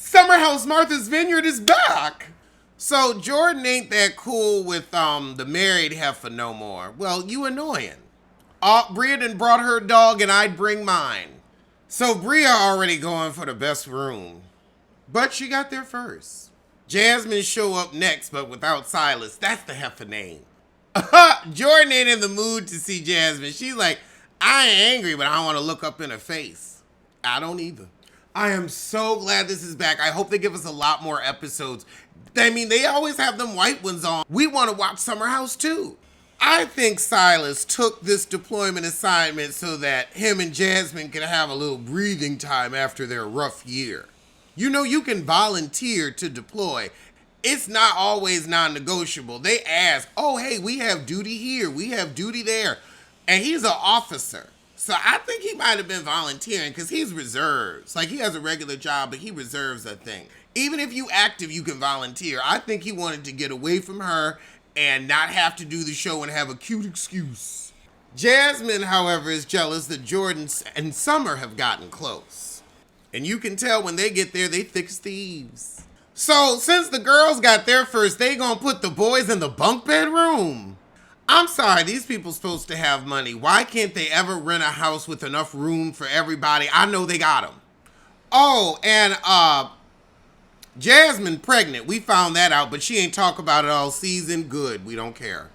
Summer House Martha's Vineyard is back. So Jordan ain't that cool with the married heifer no more. Well, you annoying. Bria done brought her dog and I'd bring mine. So Bria already going for the best room. But she got there first. Jasmine show up next, but without Silas. That's the heifer name. Jordan ain't in the mood to see Jasmine. She's like, I ain't angry, but I want to look up in her face. I don't either. I am so glad this is back. I hope they give us a lot more episodes. I mean, they always have them white ones on. We want to watch Summer House too. I think Silas took this deployment assignment so that him and Jasmine can have a little breathing time after their rough year. You know, you can volunteer to deploy. It's not always non-negotiable. They ask, oh, hey, we have duty here. We have duty there. And he's an officer. So I think he might have been volunteering because he's reserves. Like, he has a regular job, but he reserves a thing. Even if you active, you can volunteer. I think he wanted to get away from her and not have to do the show and have a cute excuse. Jasmine, however, is jealous that Jordan and Summer have gotten close. And you can tell when they get there, they thick as thieves. So, since the girls got there first, they gonna put the boys in the bunk bedroom. I'm sorry, these people supposed to have money. Why can't they ever rent a house with enough room for everybody? I know they got them. Oh, and Jasmine pregnant. We found that out, but she ain't talk about it all season. Good, we don't care.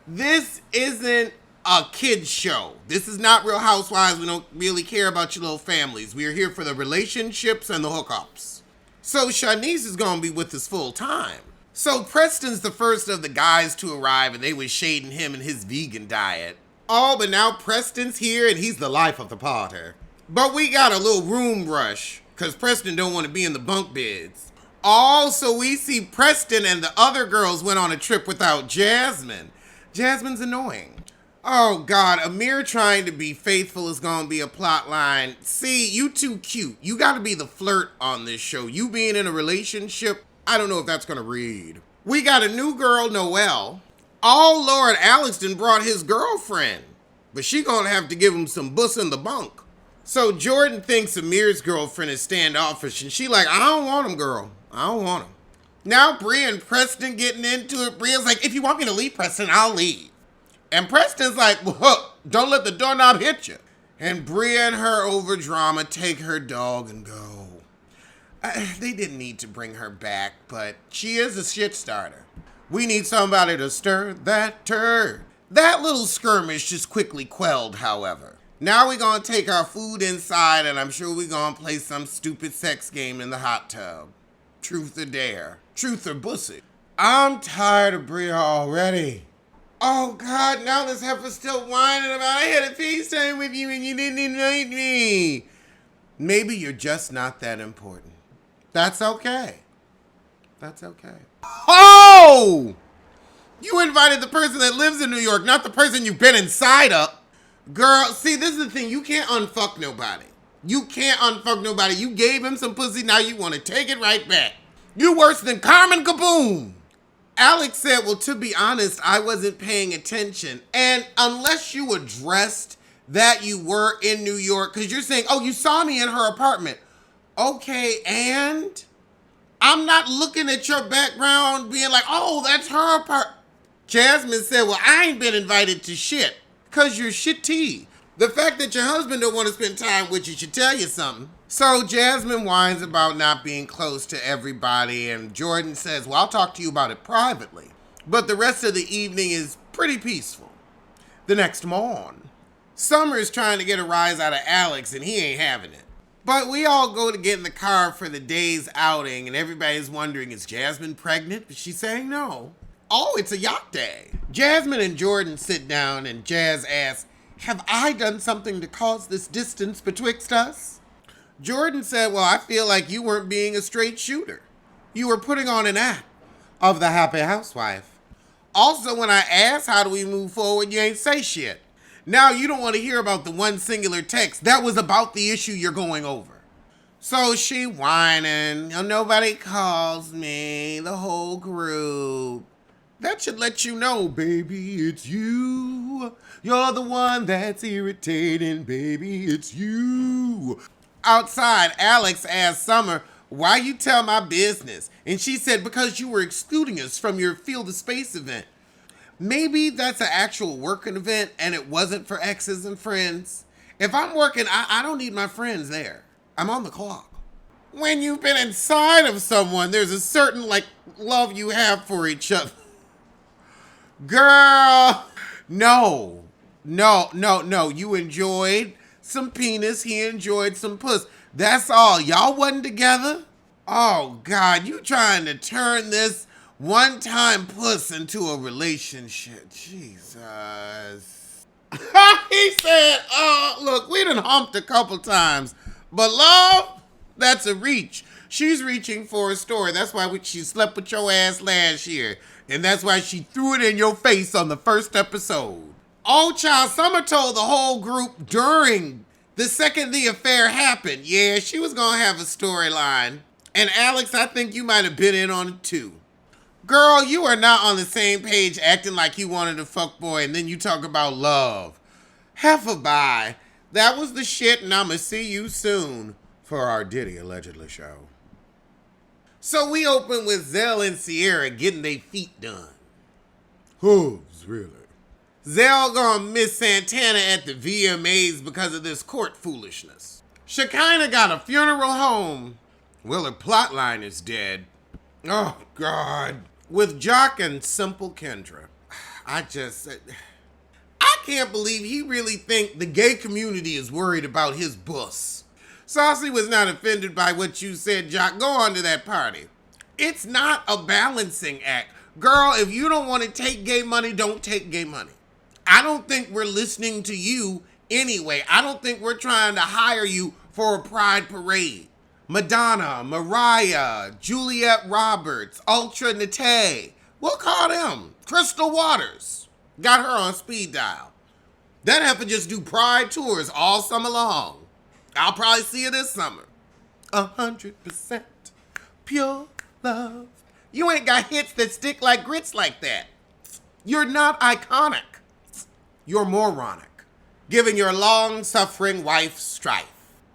This isn't a kid's show. This is not Real Housewives. We don't really care about your little families. We are here for the relationships and the hookups. So Shanice is gonna be with us full time. So Preston's the first of the guys to arrive, and they was shading him and his vegan diet. Oh, but now Preston's here, and he's the life of the party. But we got a little room rush, because Preston don't want to be in the bunk beds. Also, we see Preston and the other girls went on a trip without Jasmine. Jasmine's annoying. Oh, God, Amir trying to be faithful is going to be a plot line. See, you too cute. You got to be the flirt on this show. You being in a relationship, I don't know if that's going to read. We got a new girl, Noelle. Oh, Lord, Alex done brought his girlfriend. But she going to have to give him some bus in the bunk. So Jordan thinks Amir's girlfriend is standoffish, and she like, I don't want him, girl. I don't want him. Now Bria and Preston getting into it. Bria's like, if you want me to leave, Preston, I'll leave. And Preston's like, well, don't let the doorknob hit you. And Bria and her over drama take her dog and go. They didn't need to bring her back, but she is a shit starter. We need somebody to stir that turd. That little skirmish just quickly quelled, however. Now we're gonna take our food inside, and I'm sure we're gonna play some stupid sex game in the hot tub. Truth or dare. Truth or bussy. I'm tired of Bria already. Oh, God, now this heifer's still whining about I had a FaceTime with you and you didn't invite me. Maybe you're just not that important. That's okay. That's okay. Oh! You invited the person that lives in New York, not the person you've been inside of. Girl, see, this is the thing. You can't unfuck nobody. You can't unfuck nobody. You gave him some pussy, now you want to take it right back. You worse than Carmen Kaboom. Alex said, well, to be honest, I wasn't paying attention. And unless you addressed that you were in New York, because you're saying, oh, you saw me in her apartment. Okay, and? I'm not looking at your background being like, oh, that's her apartment. Jasmine said, well, I ain't been invited to shit, because you're shitty. The fact that your husband don't want to spend time with you should tell you something. So Jasmine whines about not being close to everybody, and Jordan says, well, I'll talk to you about it privately. But the rest of the evening is pretty peaceful. The next morn, Summer is trying to get a rise out of Alex, and he ain't having it. But we all go to get in the car for the day's outing, and everybody's wondering, is Jasmine pregnant? But she's saying no. Oh, it's a yacht day. Jasmine and Jordan sit down, and Jazz asks, have I done something to cause this distance betwixt us? Jordan said, well, I feel like you weren't being a straight shooter. You were putting on an act of the happy housewife. Also, when I asked how do we move forward, you ain't say shit. Now you don't want to hear about the one singular text. That was about the issue you're going over. So she whining, oh, nobody calls me, the whole group. That should let you know, baby, it's you. You're the one that's irritating, baby, it's you. Outside, Alex asked Summer, Why you tell my business? And she said, because you were excluding us from your Field of Space event. Maybe that's an actual working event and it wasn't for exes and friends. If I'm working, I don't need my friends there. I'm on the clock. When you've been inside of someone, there's a certain, love you have for each other. Girl, no. You enjoyed some penis, he enjoyed some puss. That's all. Y'all wasn't together? Oh, God, you trying to turn this one-time puss into a relationship. Jesus. He said, oh, look, we done humped a couple times, but love, that's a reach. She's reaching for a story. That's why she slept with your ass last year. And that's why she threw it in your face on the first episode. Oh, child, Summer told the whole group during the second the affair happened. Yeah, she was going to have a storyline. And Alex, I think you might have been in on it too. Girl, you are not on the same page acting like you wanted a fuckboy and then you talk about love. Heffa bye. That was the shit and I'ma see you soon for our Diddy Allegedly show. So we open with Zell and Sierra getting their feet done. Hooves, really? Zell gonna miss Santana at the VMAs because of this court foolishness. Shekinah got a funeral home. Well, her plotline is dead. Oh, God. With Jock and Simple Kendra. I can't believe he really think the gay community is worried about his bus. Saucy was not offended by what you said, Jock. Go on to that party. It's not a balancing act. Girl, if you don't want to take gay money, don't take gay money. I don't think we're listening to you anyway. I don't think we're trying to hire you for a pride parade. Madonna, Mariah, Juliette Roberts, Ultra Nate. We'll call them. Crystal Waters. Got her on speed dial. That heifer just do pride tours all summer long. I'll probably see her this summer. 100% pure love. You ain't got hits that stick like grits like that. You're not iconic. You're moronic, giving your long-suffering wife strife.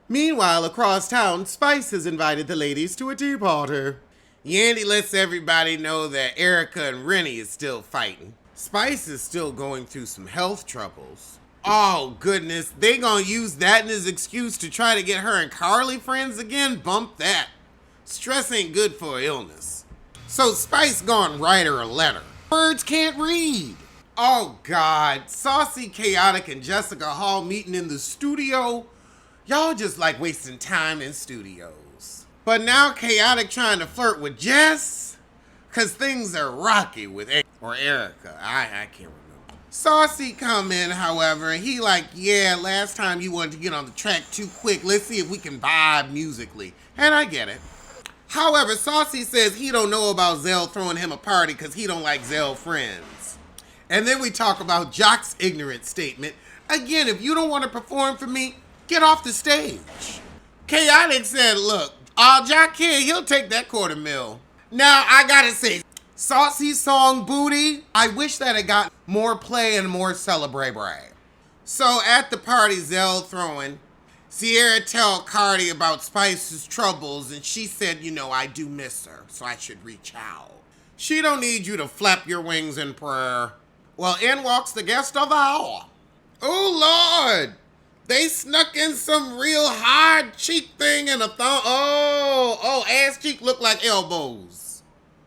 Meanwhile, across town, Spice has invited the ladies to a tea party. Yandy lets everybody know that Erica and Rennie is still fighting. Spice is still going through some health troubles. Oh, goodness. They gonna use that as excuse to try to get her and Carly friends again? Bump that. Stress ain't good for illness. So Spice gonna write her a letter. Birds can't read. Oh, God. Saucy, Chaotic, and Jessica Hall meeting in the studio. Y'all just like wasting time in studios. But now Chaotic trying to flirt with Jess, because things are rocky with Erica. I can't remember. Saucy come in, however, and he like, yeah, last time you wanted to get on the track too quick. Let's see if we can vibe musically. And I get it. However, Saucy says he don't know about Zell throwing him a party because he don't like Zell friends. And then we talk about Jock's ignorant statement. Again, if you don't want to perform for me, get off the stage. Chaotic said, look, all Jock can, he'll take that $250,000. Now, I gotta say, Saucy's song Booty, I wish that it got more play and more celebrate. So at the party Zell throwing, Sierra tell Cardi about Spice's troubles, and she said, I do miss her, so I should reach out. She don't need you to flap your wings in prayer. Well, in walks the guest of the hour. Oh, Lord. They snuck in some real hard cheek thing and a thumb. Oh, ass cheek look like elbows.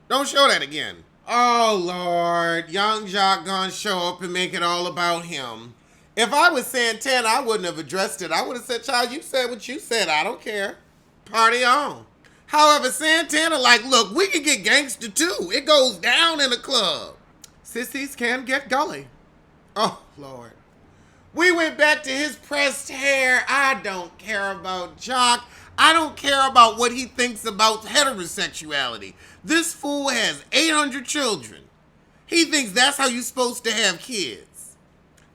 Don't show that again. Oh, Lord. Young Jock gonna show up and make it all about him. If I was Santana, I wouldn't have addressed it. I would have said, child, you said what you said. I don't care. Party on. However, Santana like, look, we can get gangster too. It goes down in a club. Sissies can get gully. Oh, Lord. We went back to his pressed hair. I don't care about Jock. I don't care about what he thinks about heterosexuality. This fool has 800 children. He thinks that's how you're supposed to have kids.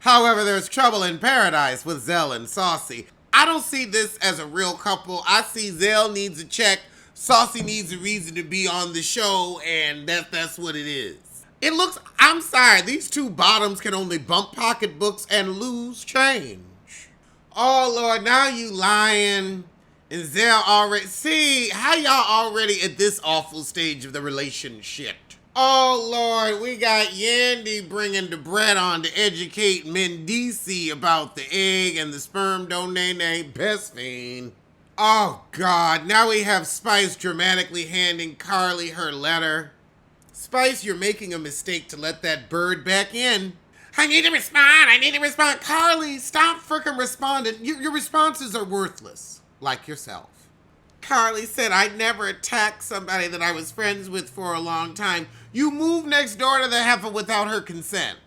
However, there's trouble in paradise with Zell and Saucy. I don't see this as a real couple. I see Zell needs a check, Saucy needs a reason to be on the show, and that's what it is. It looks, I'm sorry, these two bottoms can only bump pocketbooks and lose change. Oh, Lord, now you lying And Zell already, see, how y'all already at this awful stage of the relationship? Oh, Lord, we got Yandy bringing the bread on to educate Mendici about the egg and the sperm donate best fiend. Oh, God, now we have Spice dramatically handing Carly her letter. Spice, you're making a mistake to let that bird back in. I need to respond. Carly, stop frickin' responding. Your responses are worthless, like yourself. Carly said I'd never attack somebody that I was friends with for a long time. You moved next door to the heifer without her consent.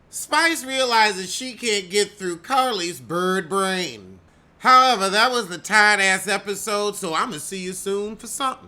Spice realizes she can't get through Carly's bird brain. However, that was the tight-ass episode, so I'm gonna see you soon for something.